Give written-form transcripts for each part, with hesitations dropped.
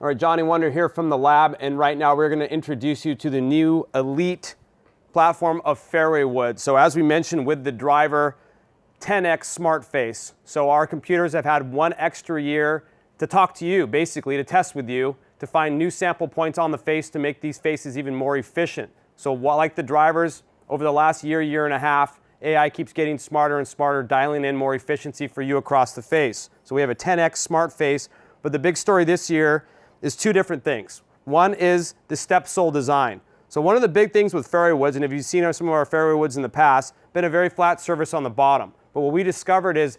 All right, Johnny Wunder here from the lab, and right now we're going to introduce you to the new Elyte platform of fairway wood. So as we mentioned with the driver, 10x smart face. So our computers have had one extra year to talk to you, basically to test with you, to find new sample points on the face to make these faces even more efficient. So like the drivers, over the last year and a half, AI keeps getting smarter and smarter, dialing in more efficiency for you across the face. So we have a 10x smart face, but the big story this year is two different things. One is the step sole design. So one of the big things with fairway woods, and if you've seen some of our fairway woods in the past, been a very flat surface on the bottom. But what we discovered is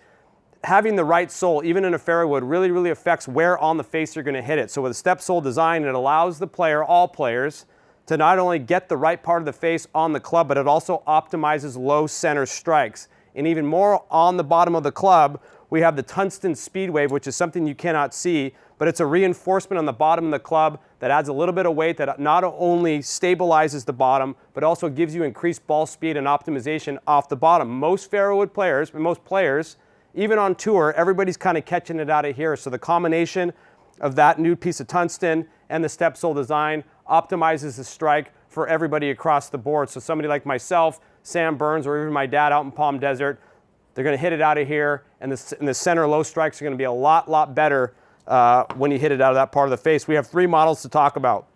having the right sole, even in a fairway wood, really affects where on the face you're going to hit it. So with a step sole design, it allows the player, all players, to not only get the right part of the face on the club, but it also optimizes low center strikes. And even more on the bottom of the club, we have the Tungsten speed wave, which is something you cannot see, but it's a reinforcement on the bottom of the club that adds a little bit of weight that not only stabilizes the bottom, but also gives you increased ball speed and optimization off the bottom. Most fairway wood players, most players, even on tour, everybody's kind of catching it out of here. So the combination of that new piece of tungsten and the step sole design optimizes the strike for everybody across the board. So somebody like myself, Sam Burns, or even my dad out in Palm Desert, they're going to hit it out of here, and the center low strikes are going to be a lot better when you hit it out of that part of the face. We have three models to talk about.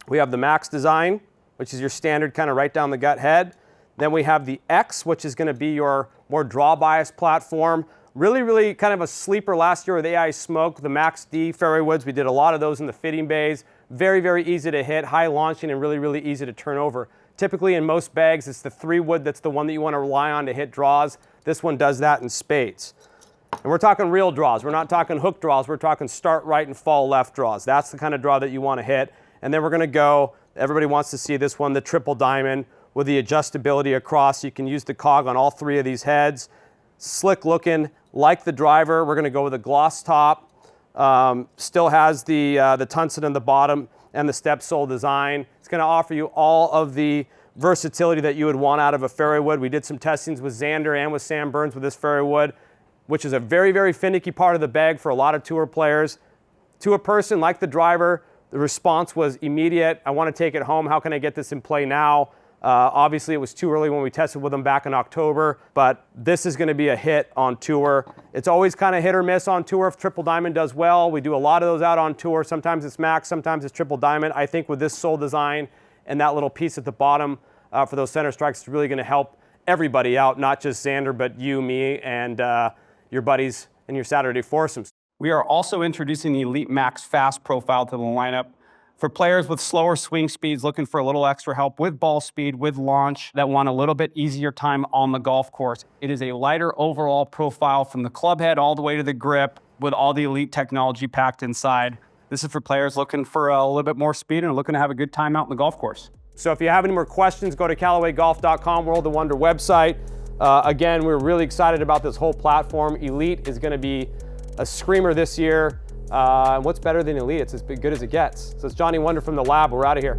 We have the Max design, which is your standard kind of right down the gut head. Then we have the X, which is going to be your more draw bias platform. Really kind of a sleeper last year with AI Smoke, the Max D fairway woods. We did a lot of those in the fitting bays. Very easy to hit, high launching, and really easy to turn over. Typically in most bags, it's the 3 wood that's the one that you want to rely on to hit draws. This one does that in spades. And we're talking real draws. We're not talking hook draws. We're talking start right and fall left draws. That's the kind of draw that you want to hit. And then we're going to go, everybody wants to see this one, the triple diamond with the adjustability across. You can use the cog on all 3 of these heads. Slick looking, like the driver. We're going to go with a gloss top. Still has the tungsten in the bottom and the step sole design. It's going to offer you all of the versatility that you would want out of a fairway wood. We did some testings with Xander and with Sam Burns with this fairway wood, which is a very finicky part of the bag for a lot of tour players. To a person like the driver, the response was immediate. I want to take it home. How can I get this in play now? Obviously, it was too early when we tested with them back in October, but this is going to be a hit on tour. It's always kind of hit or miss on tour if Triple Diamond does well. We do a lot of those out on tour. Sometimes it's Max, sometimes it's Triple Diamond. I think with this sole design and that little piece at the bottom for those center strikes, it's really going to help everybody out, not just Xander, but you, me, and your buddies and your Saturday foursomes. We are also introducing the Elyte Max Fast profile to the lineup for players with slower swing speeds looking for a little extra help with ball speed, with launch, that want a little bit easier time on the golf course. It is a lighter overall profile from the club head all the way to the grip with all the Elyte technology packed inside. This is for players looking for a little bit more speed and looking to have a good time out in the golf course. So if you have any more questions, go to CallawayGolf.com, World of Wonder website. Again, we're really excited about this whole platform. Elyte is going to be a screamer this year. And what's better than Elyte? It's as good as it gets. So it's Johnny Wunder from the lab. We're out of here.